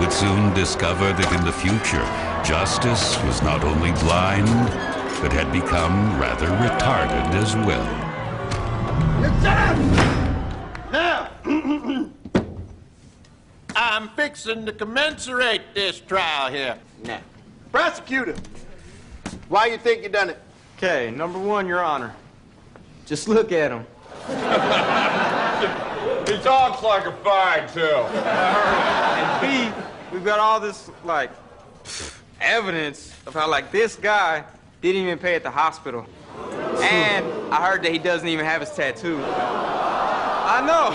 would soon discover that in the future, justice was not only blind, but had become rather retarded as well. Now, I'm fixing to commensurate this trial here. Now, prosecutor, why you think you done it? Okay, number one, Your Honor. Just look at him. He talks like a fag, too. And B, we've got all this, evidence of how, this guy didn't even pay at the hospital. And I heard that he doesn't even have his tattoo. I know,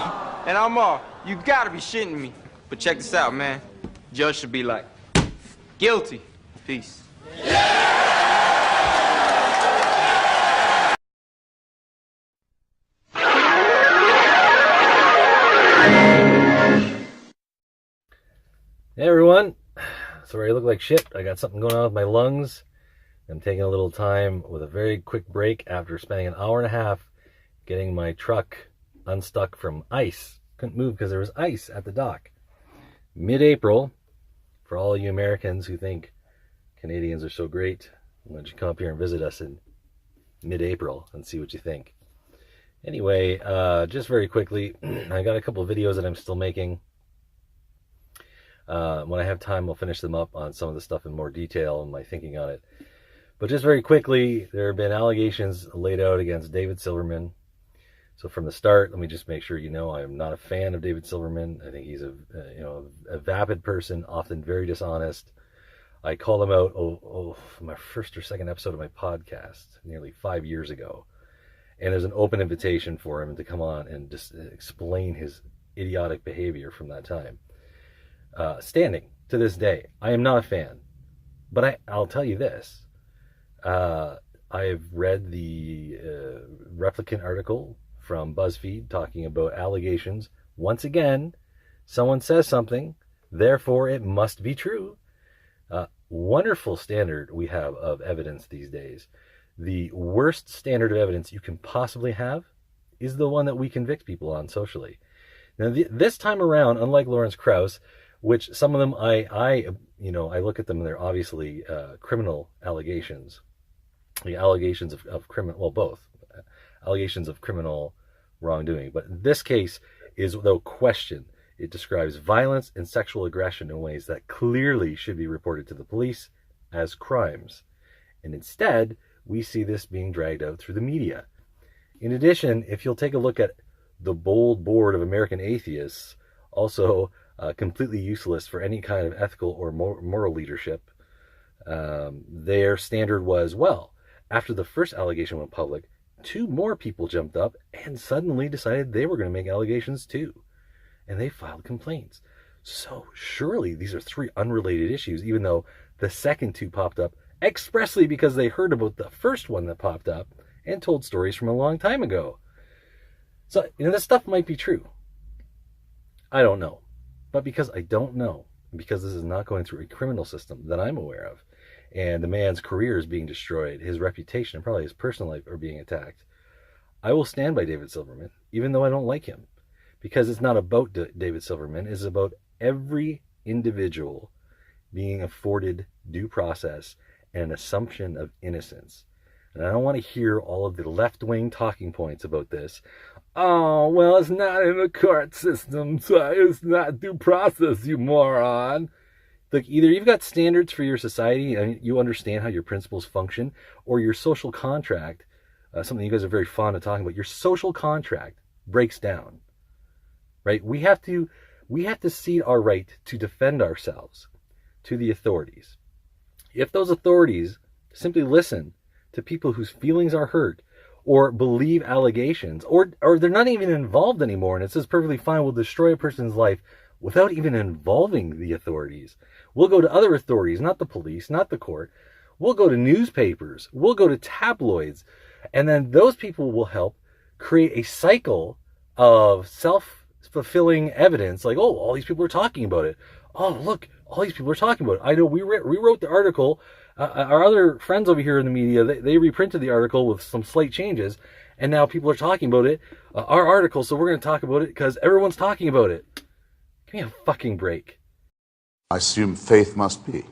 and I'm all, you gotta be shitting me. But check this out, man. Judge should be like, guilty. Peace. Hey everyone, sorry I look like shit. I got something going on with my lungs. I'm taking a little time with a very quick break after spending an hour and a half getting my truck unstuck from ice. Couldn't move because there was ice at the dock. Mid-April, for all you Americans who think Canadians are so great, why don't you come up here and visit us in mid-April and see what you think. Anyway, just very quickly, I got a couple of videos that I'm still making. When I have time, I'll finish them up on some of the stuff in more detail and my thinking on it. But just very quickly, there have been allegations laid out against David Silverman. So from the start, let me just make sure you know I am not a fan of David Silverman. I think he's a vapid person, often very dishonest. I called him out my first or second episode of my podcast nearly 5 years ago. And there's an open invitation for him to come on and just explain his idiotic behavior from that time. Standing to this day, I am not a fan, but I'll tell you this. I've read the replicant article from BuzzFeed talking about allegations. Once again, someone says something, therefore it must be true. Wonderful standard we have of evidence these days. The worst standard of evidence you can possibly have is the one that we convict people on socially. Now, this time around, unlike Lawrence Krauss, which some of them I look at them and they're obviously criminal allegations. The allegations of criminal, well, both allegations of criminal wrongdoing. But in this case is without question. It describes violence and sexual aggression in ways that clearly should be reported to the police as crimes. And instead, we see this being dragged out through the media. In addition, if you'll take a look at the bold board of American Atheists, also completely useless for any kind of ethical or moral leadership, their standard was, well, after the first allegation went public, 2 more people jumped up and suddenly decided they were going to make allegations too. And they filed complaints. So surely these are 3 unrelated issues, even though the second 2 popped up expressly because they heard about the first one that popped up and told stories from a long time ago. So, this stuff might be true. I don't know. But because I don't know, because this is not going through a criminal system that I'm aware of, and the man's career is being destroyed, his reputation and probably his personal life are being attacked, I will stand by David Silverman, even though I don't like him. Because it's not about David Silverman, it's about every individual being afforded due process and an assumption of innocence. And I don't want to hear all of the left-wing talking points about this. Oh, well, it's not in the court system, so it's not due process, you moron. Look, either you've got standards for your society and you understand how your principles function, or your social contract, something you guys are very fond of talking about, your social contract breaks down. Right? We have to cede our right to defend ourselves to the authorities. If those authorities simply listen to people whose feelings are hurt or believe allegations, or they're not even involved anymore, and it says perfectly fine, we'll destroy a person's life without even involving the authorities. We'll go to other authorities, not the police, not the court. We'll go to newspapers. We'll go to tabloids. And then those people will help create a cycle of self-fulfilling evidence, like, oh, all these people are talking about it. Oh, look, all these people are talking about it. I know we wrote the article. Our other friends over here in the media, they reprinted the article with some slight changes, and now people are talking about it. Our article, so we're going to talk about it because everyone's talking about it. Give me a fucking break. I assume faith must be,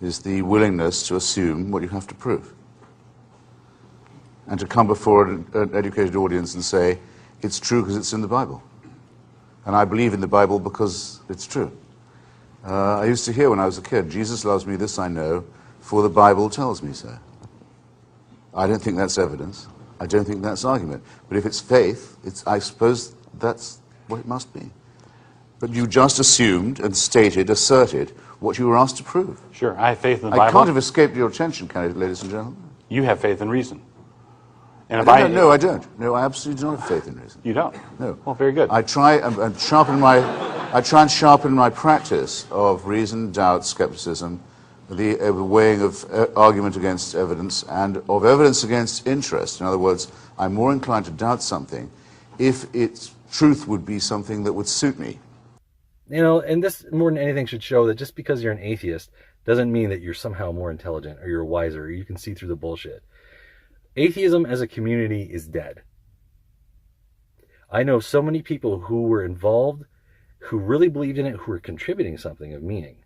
is the willingness to assume what you have to prove. And to come before an educated audience and say, it's true because it's in the Bible. And I believe in the Bible because it's true. I used to hear when I was a kid, Jesus loves me, this I know, for the Bible tells me so. I don't think that's evidence. I don't think that's argument. But if it's faith, I suppose that's what it must be. But you just assumed and asserted what you were asked to prove. Sure, I have faith in the Bible. I can't have escaped your attention, can I, ladies and gentlemen? You have faith in reason. And if No, I don't. No, I absolutely don't have faith in reason. You don't? No. Well, very good. I try and sharpen my practice of reason, doubt, skepticism, the weighing of argument against evidence, and of evidence against interest. In other words, I'm more inclined to doubt something if its truth would be something that would suit me. You know, and this more than anything should show that just because you're an atheist doesn't mean that you're somehow more intelligent or you're wiser or you can see through the bullshit. Atheism as a community is dead. I know so many people who were involved, who really believed in it, who are contributing something of meaning,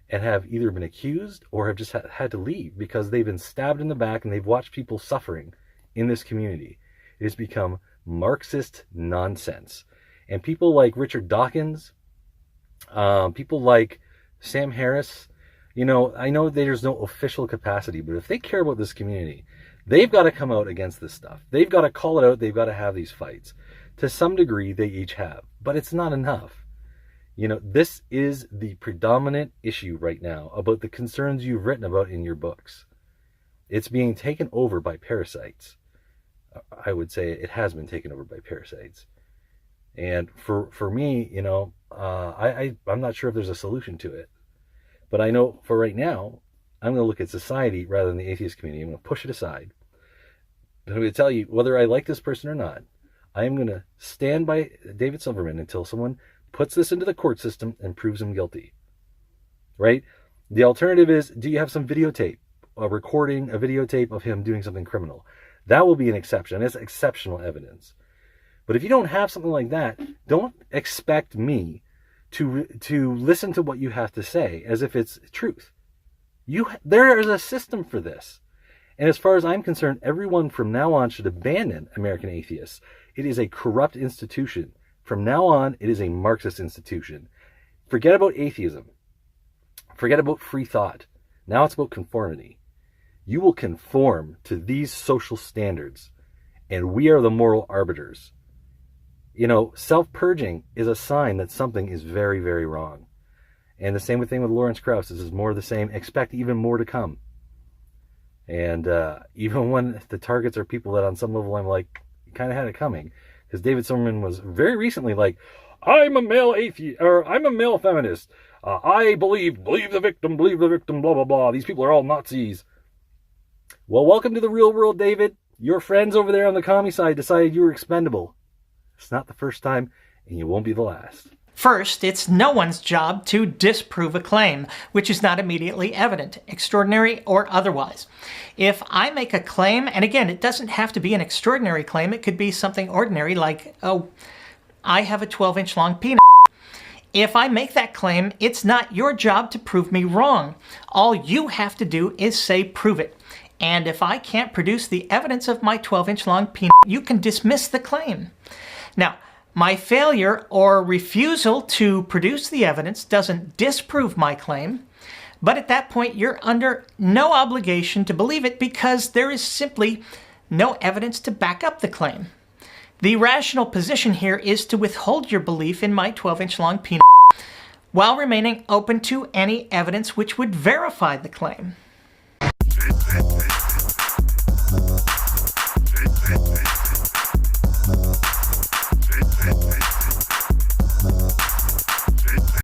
and have either been accused or have just had to leave because they've been stabbed in the back and they've watched people suffering in this community. It has become Marxist nonsense. And people like Richard Dawkins, people like Sam Harris, you know, I know there's no official capacity, but if they care about this community, they've got to come out against this stuff. They've got to call it out. They've got to have these fights. To some degree, they each have, but it's not enough. You know, this is the predominant issue right now about the concerns you've written about in your books. It's being taken over by parasites. I would say it has been taken over by parasites. And for me, you know, I'm not sure if there's a solution to it. But I know for right now, I'm going to look at society rather than the atheist community. I'm going to push it aside. I'm going to tell you, whether I like this person or not, I am going to stand by David Silverman until someone puts this into the court system and proves him guilty. Right? The alternative is, do you have some videotape, a videotape of him doing something criminal? That will be an exception. It's exceptional evidence. But if you don't have something like that, don't expect me to listen to what you have to say as if it's truth. There is a system for this. And as far as I'm concerned, everyone from now on should abandon American Atheists. It is a corrupt institution. From now on, it is a Marxist institution. Forget about atheism. Forget about free thought. Now it's about conformity. You will conform to these social standards, and we are the moral arbiters. You know, self-purging is a sign that something is very, very wrong. And the same thing with Lawrence Krauss. This is more of the same. Expect even more to come. And even when the targets are people that on some level I'm like, kind of had it coming. Because David Silverman was very recently like, I'm a male atheist, or I'm a male feminist. I believe the victim, blah, blah, blah. These people are all Nazis. Well, welcome to the real world, David. Your friends over there on the commie side decided you were expendable. It's not the first time, and you won't be the last. First, it's no one's job to disprove a claim, which is not immediately evident, extraordinary or otherwise. If I make a claim, and again, it doesn't have to be an extraordinary claim, it could be something ordinary like, oh, I have a 12-inch long penis. If I make that claim, it's not your job to prove me wrong. All you have to do is say prove it. And if I can't produce the evidence of my 12-inch long penis, you can dismiss the claim. Now, my failure or refusal to produce the evidence doesn't disprove my claim, but at that point you're under no obligation to believe it because there is simply no evidence to back up the claim. The rational position here is to withhold your belief in my 12-inch long penis while remaining open to any evidence which would verify the claim.